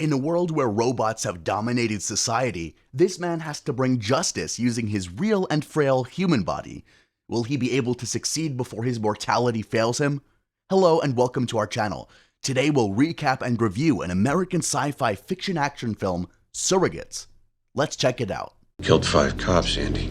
In a world where robots have dominated society, this man has to bring justice using his real and frail human body. Will he be able to succeed before his mortality fails him? Hello and welcome to our channel. Today we'll recap and review an American sci-fi fiction action film, Surrogates. Let's check it out. Killed 5 cops, Andy.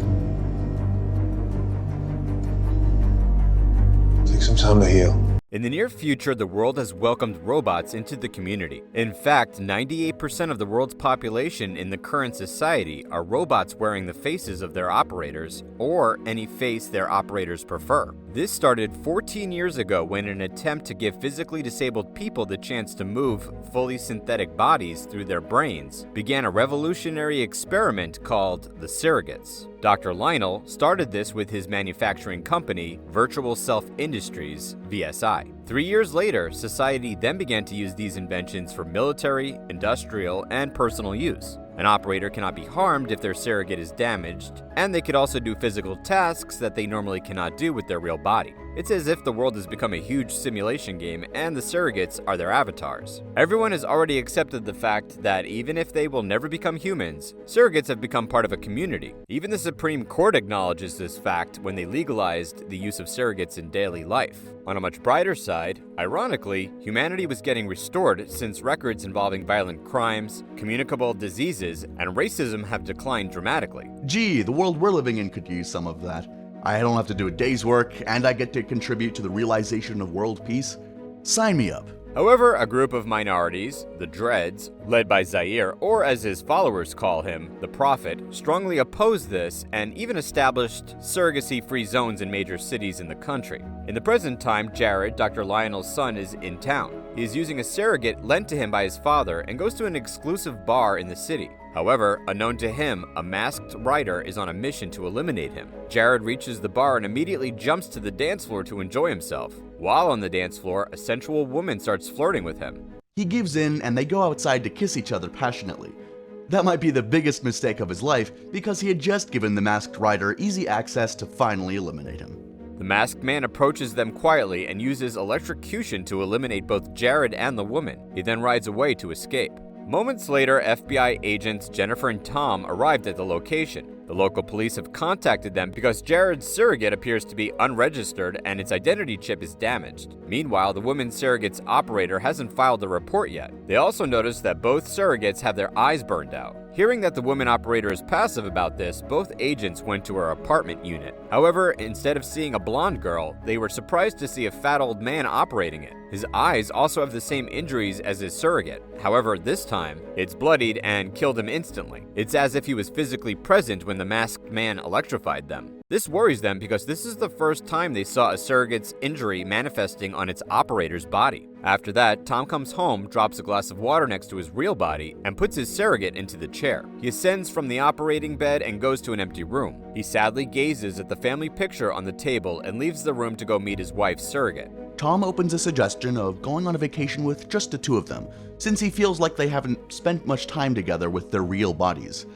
Take some time to heal. In the near future, the world has welcomed robots into the community. In fact, 98% of the world's population in the current society are robots wearing the faces of their operators, or any face their operators prefer. This started 14 years ago when an attempt to give physically disabled people the chance to move fully synthetic bodies through their brains began a revolutionary experiment called the Surrogates. Dr. Lionel started this with his manufacturing company, Virtual Self Industries, VSI. 3 years later, society then began to use these inventions for military, industrial, and personal use. An operator cannot be harmed if their surrogate is damaged, and they could also do physical tasks that they normally cannot do with their real body. It's as if the world has become a huge simulation game and the surrogates are their avatars. Everyone has already accepted the fact that even if they will never become humans, surrogates have become part of a community. Even the Supreme Court acknowledges this fact when they legalized the use of surrogates in daily life. On a much brighter side, ironically, humanity was getting restored since records involving violent crimes, communicable diseases, and racism have declined dramatically. Gee, the world we're living in could use some of that. I don't have to do a day's work, and I get to contribute to the realization of world peace. Sign me up. However, a group of minorities, the Dreads, led by Zaire, or as his followers call him, the Prophet, strongly opposed this and even established surrogacy-free zones in major cities in the country. In the present time, Jared, Dr. Lionel's son, is in town. He is using a surrogate lent to him by his father and goes to an exclusive bar in the city. However, unknown to him, a masked rider is on a mission to eliminate him. Jared reaches the bar and immediately jumps to the dance floor to enjoy himself. While on the dance floor, a sensual woman starts flirting with him. He gives in and they go outside to kiss each other passionately. That might be the biggest mistake of his life because he had just given the masked rider easy access to finally eliminate him. The masked man approaches them quietly and uses electrocution to eliminate both Jared and the woman. He then rides away to escape. Moments later, FBI agents Jennifer and Tom arrived at the location. The local police have contacted them because Jared's surrogate appears to be unregistered and its identity chip is damaged. Meanwhile, the woman's surrogate's operator hasn't filed a report yet. They also notice that both surrogates have their eyes burned out. Hearing that the woman operator is passive about this, both agents went to her apartment unit. However, instead of seeing a blonde girl, they were surprised to see a fat old man operating it. His eyes also have the same injuries as his surrogate. However, this time, it's bloodied and killed him instantly. It's as if he was physically present when the masked man electrified them. This worries them because this is the first time they saw a surrogate's injury manifesting on its operator's body. After that, Tom comes home, drops a glass of water next to his real body, and puts his surrogate into the chair. He ascends from the operating bed and goes to an empty room. He sadly gazes at the family picture on the table and leaves the room to go meet his wife's surrogate. Tom opens a suggestion of going on a vacation with just the two of them, since he feels like they haven't spent much time together with their real bodies.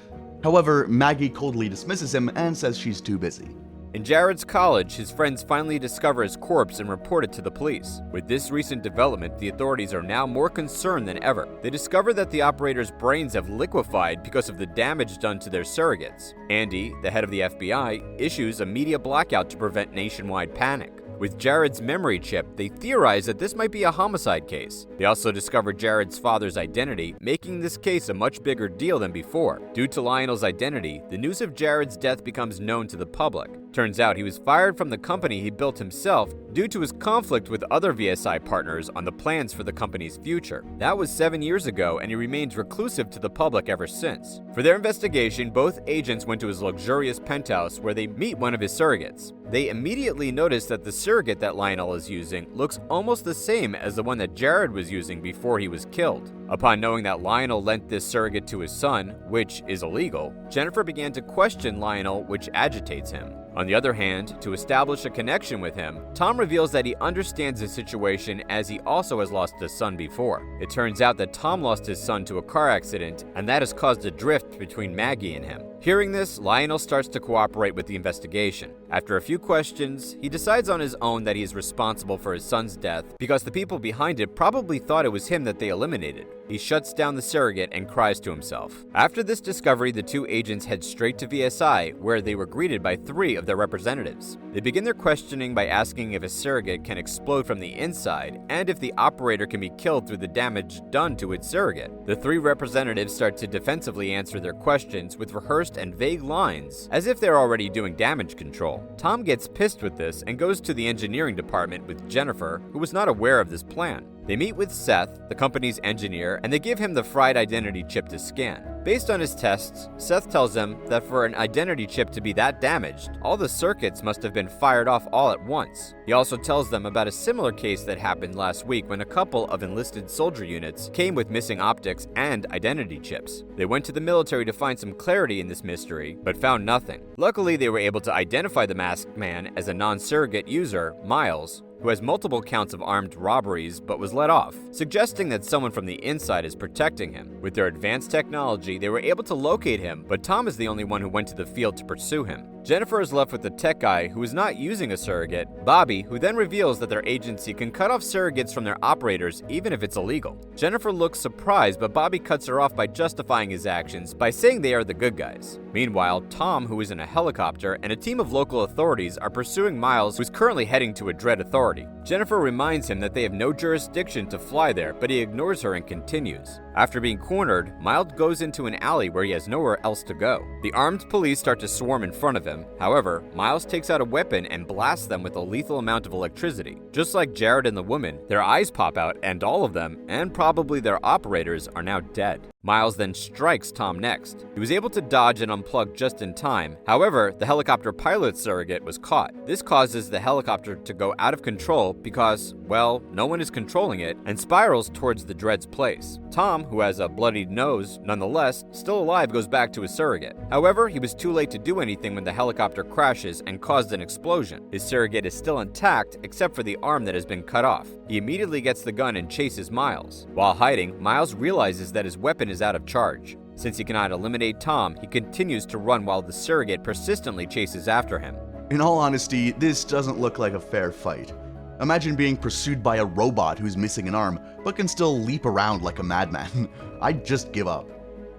However, Maggie coldly dismisses him and says she's too busy. In Jared's college, his friends finally discover his corpse and report it to the police. With this recent development, the authorities are now more concerned than ever. They discover that the operator's brains have liquefied because of the damage done to their surrogates. Andy, the head of the FBI, issues a media blackout to prevent nationwide panic. With Jared's memory chip, they theorize that this might be a homicide case. They also discover Jared's father's identity, making this case a much bigger deal than before. Due to Lionel's identity, the news of Jared's death becomes known to the public. Turns out he was fired from the company he built himself due to his conflict with other VSI partners on the plans for the company's future. That was 7 years ago, and he remains reclusive to the public ever since. For their investigation, both agents went to his luxurious penthouse where they meet one of his surrogates. They immediately notice that the surrogate that Lionel is using looks almost the same as the one that Jared was using before he was killed. Upon knowing that Lionel lent this surrogate to his son, which is illegal, Jennifer began to question Lionel, which agitates him. On the other hand, to establish a connection with him, Tom reveals that he understands the situation as he also has lost a son before. It turns out that Tom lost his son to a car accident, and that has caused a drift between Maggie and him. Hearing this, Lionel starts to cooperate with the investigation. After a few questions, he decides on his own that he is responsible for his son's death because the people behind it probably thought it was him that they eliminated. He shuts down the surrogate and cries to himself. After this discovery, the two agents head straight to VSI, where they were greeted by 3 of their representatives. They begin their questioning by asking if a surrogate can explode from the inside, and if the operator can be killed through the damage done to its surrogate. The 3 representatives start to defensively answer their questions with rehearsed and vague lines, as if they're already doing damage control. Tom gets pissed with this and goes to the engineering department with Jennifer, who was not aware of this plan. They meet with Seth, the company's engineer, and they give him the fried identity chip to scan. Based on his tests, Seth tells them that for an identity chip to be that damaged, all the circuits must have been fired off all at once. He also tells them about a similar case that happened last week when a couple of enlisted soldier units came with missing optics and identity chips. They went to the military to find some clarity in this mystery, but found nothing. Luckily, they were able to identify the masked man as a non-surrogate user, Miles, who has multiple counts of armed robberies but was let off, suggesting that someone from the inside is protecting him. With their advanced technology, they were able to locate him, but Tom is the only one who went to the field to pursue him. Jennifer is left with the tech guy who is not using a surrogate, Bobby, who then reveals that their agency can cut off surrogates from their operators even if it's illegal. Jennifer looks surprised, but Bobby cuts her off by justifying his actions by saying they are the good guys. Meanwhile, Tom, who is in a helicopter, and a team of local authorities are pursuing Miles, who's currently heading to a Dread authority. Jennifer reminds him that they have no jurisdiction to fly there, but he ignores her and continues. After being cornered, Miles goes into an alley where he has nowhere else to go. The armed police start to swarm in front of him. However, Miles takes out a weapon and blasts them with a lethal amount of electricity. Just like Jared and the woman, their eyes pop out and all of them, and probably their operators, are now dead. Miles then strikes Tom next. He was able to dodge and unplug just in time. However, the helicopter pilot surrogate was caught. This causes the helicopter to go out of control because, well, no one is controlling it, and spirals towards the Dread's place. Tom, who has a bloodied nose, nonetheless, still alive, goes back to his surrogate. However, he was too late to do anything when the helicopter crashes and caused an explosion. His surrogate is still intact, except for the arm that has been cut off. He immediately gets the gun and chases Miles. While hiding, Miles realizes that his weapon is out of charge. Since he cannot eliminate Tom, he continues to run while the surrogate persistently chases after him. In all honesty, this doesn't look like a fair fight. Imagine being pursued by a robot who's missing an arm, but can still leap around like a madman. I'd just give up.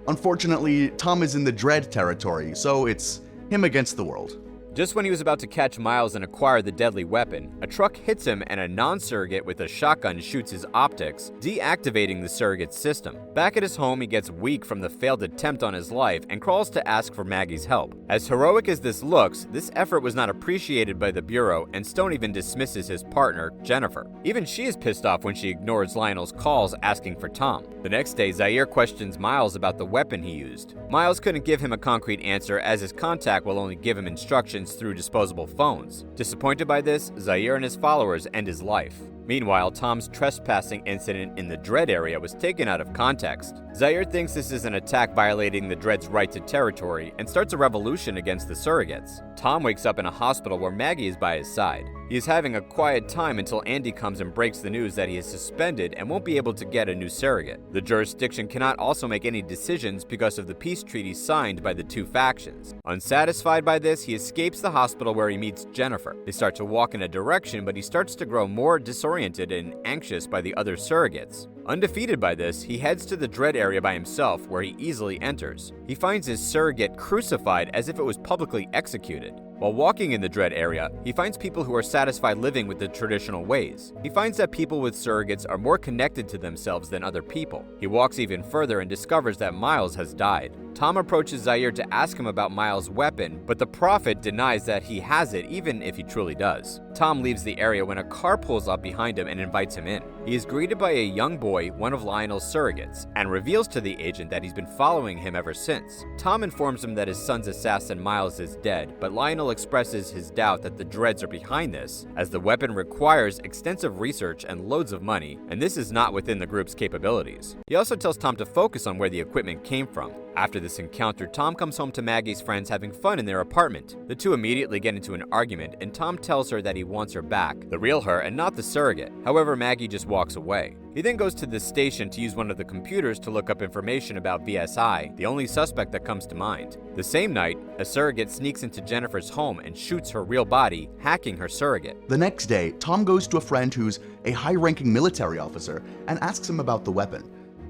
Unfortunately, Tom is in the Dread territory, so it's him against the world. Just when he was about to catch Miles and acquire the deadly weapon, a truck hits him and a non-surrogate with a shotgun shoots his optics, deactivating the surrogate's system. Back at his home, he gets weak from the failed attempt on his life and crawls to ask for Maggie's help. As heroic as this looks, this effort was not appreciated by the Bureau, and Stone even dismisses his partner, Jennifer. Even she is pissed off when she ignores Lionel's calls asking for Tom. The next day, Zaire questions Miles about the weapon he used. Miles couldn't give him a concrete answer as his contact will only give him instructions through disposable phones. Disappointed by this, Zaire and his followers end his life. Meanwhile, Tom's trespassing incident in the Dread area was taken out of context. Zaire thinks this is an attack violating the Dread's right to territory and starts a revolution against the surrogates. Tom wakes up in a hospital where Maggie is by his side. He is having a quiet time until Andy comes and breaks the news that he is suspended and won't be able to get a new surrogate. The jurisdiction cannot also make any decisions because of the peace treaty signed by the two factions. Unsatisfied by this, he escapes the hospital where he meets Jennifer. They start to walk in a direction, but he starts to grow more disoriented and anxious by the other surrogates. Undefeated by this, he heads to the Dread area by himself, where he easily enters. He finds his surrogate crucified as if it was publicly executed. While walking in the Dread area, he finds people who are satisfied living with the traditional ways. He finds that people with surrogates are more connected to themselves than other people. He walks even further and discovers that Miles has died. Tom approaches Zaire to ask him about Miles' weapon, but the Prophet denies that he has it even if he truly does. Tom leaves the area when a car pulls up behind him and invites him in. He is greeted by a young boy, one of Lionel's surrogates, and reveals to the agent that he's been following him ever since. Tom informs him that his son's assassin Miles is dead, but Lionel expresses his doubt that the Dreads are behind this, as the weapon requires extensive research and loads of money, and this is not within the group's capabilities. He also tells Tom to focus on where the equipment came from. After this encounter, Tom comes home to Maggie's friends having fun in their apartment. The two immediately get into an argument, and Tom tells her that he wants her back, the real her and not the surrogate. However, Maggie just walks away. He then goes to the station to use one of the computers to look up information about VSI, the only suspect that comes to mind. The same night, a surrogate sneaks into Jennifer's home and shoots her real body, hacking her surrogate. The next day, Tom goes to a friend who's a high-ranking military officer and asks him about the weapon.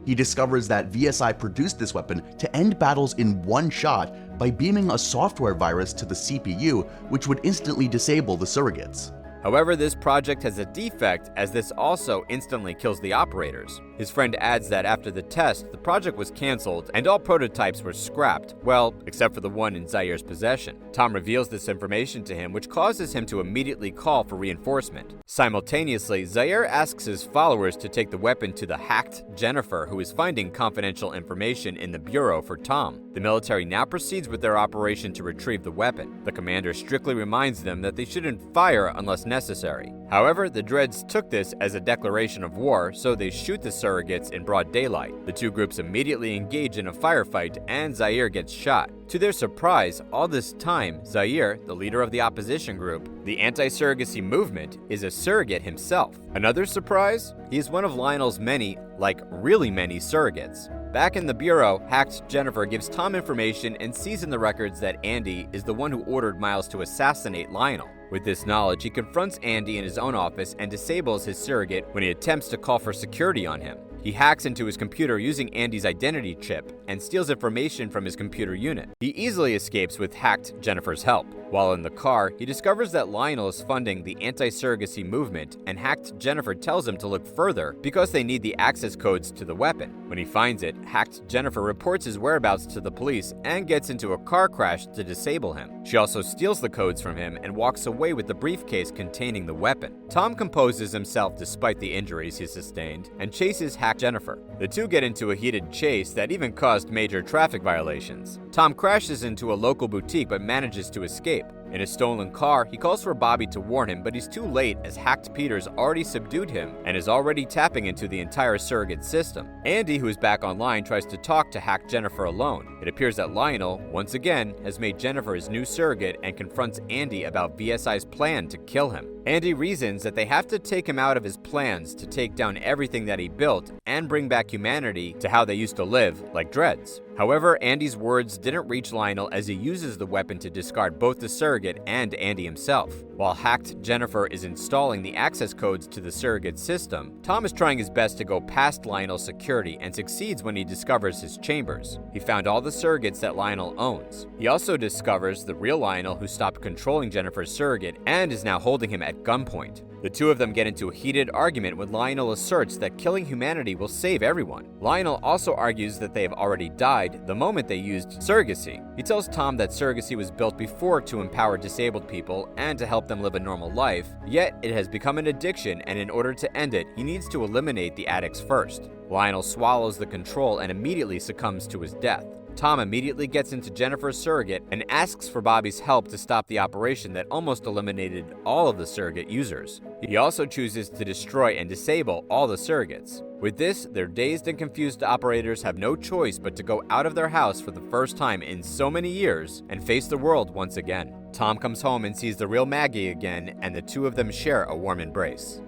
He discovers that VSI produced this weapon to end battles in one shot by beaming a software virus to the CPU, which would instantly disable the surrogates. However, this project has a defect, as this also instantly kills the operators. His friend adds that after the test, the project was cancelled and all prototypes were scrapped, well, except for the one in Zaire's possession. Tom reveals this information to him, which causes him to immediately call for reinforcement. Simultaneously, Zaire asks his followers to take the weapon to the hacked Jennifer, who is finding confidential information in the bureau for Tom. The military now proceeds with their operation to retrieve the weapon. The commander strictly reminds them that they shouldn't fire unless necessary. However, the Dreads took this as a declaration of war, so they shoot the surrogates in broad daylight. The two groups immediately engage in a firefight, and Zaire gets shot. To their surprise, all this time, Zaire, the leader of the opposition group, the anti-surrogacy movement, is a surrogate himself. Another surprise? He is one of Lionel's many, like really many, surrogates. Back in the bureau, hacked Jennifer gives Tom information and sees in the records that Andy is the one who ordered Miles to assassinate Lionel. With this knowledge, he confronts Andy in his own office and disables his surrogate when he attempts to call for security on him. He hacks into his computer using Andy's identity chip and steals information from his computer unit. He easily escapes with hacked Jennifer's help. While in the car, he discovers that Lionel is funding the anti-surrogacy movement, and hacked Jennifer tells him to look further because they need the access codes to the weapon. When he finds it, hacked Jennifer reports his whereabouts to the police and gets into a car crash to disable him. She also steals the codes from him and walks away with the briefcase containing the weapon. Tom composes himself despite the injuries he sustained and chases hacked Jennifer. The two get into a heated chase that even caused major traffic violations. Tom crashes into a local boutique but manages to escape. In a stolen car, he calls for Bobby to warn him, but he's too late as hacked Peter's already subdued him and is already tapping into the entire surrogate system. Andy, who is back online, tries to talk to hacked Jennifer alone. It appears that Lionel, once again, has made Jennifer his new surrogate and confronts Andy about VSI's plan to kill him. Andy reasons that they have to take him out of his plans to take down everything that he built and bring back humanity to how they used to live, like Dreads. However, Andy's words didn't reach Lionel as he uses the weapon to discard both the surrogate and Andy himself. While hacked Jennifer is installing the access codes to the surrogate system, Tom is trying his best to go past Lionel's security and succeeds when he discovers his chambers. He found all the surrogates that Lionel owns. He also discovers the real Lionel, who stopped controlling Jennifer's surrogate and is now holding him at gunpoint. The two of them get into a heated argument when Lionel asserts that killing humanity will save everyone. Lionel also argues that they have already died the moment they used surrogacy. He tells Tom that surrogacy was built before to empower disabled people and to help them live a normal life, yet it has become an addiction, and in order to end it, he needs to eliminate the addicts first. Lionel swallows the control and immediately succumbs to his death. Tom immediately gets into Jennifer's surrogate and asks for Bobby's help to stop the operation that almost eliminated all of the surrogate users. He also chooses to destroy and disable all the surrogates. With this, their dazed and confused operators have no choice but to go out of their house for the first time in so many years and face the world once again. Tom comes home and sees the real Maggie again, and the two of them share a warm embrace.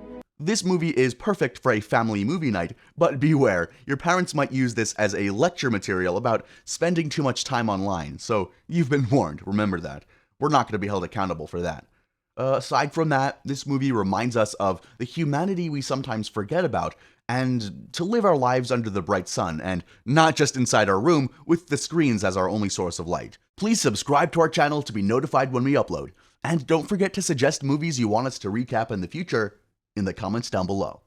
This movie is perfect for a family movie night, but beware, your parents might use this as a lecture material about spending too much time online, so you've been warned, remember that. We're not going to be held accountable for that. Aside from that, this movie reminds us of the humanity we sometimes forget about, and to live our lives under the bright sun, and not just inside our room with the screens as our only source of light. Please subscribe to our channel to be notified when we upload, and don't forget to suggest movies you want us to recap in the future in the comments down below.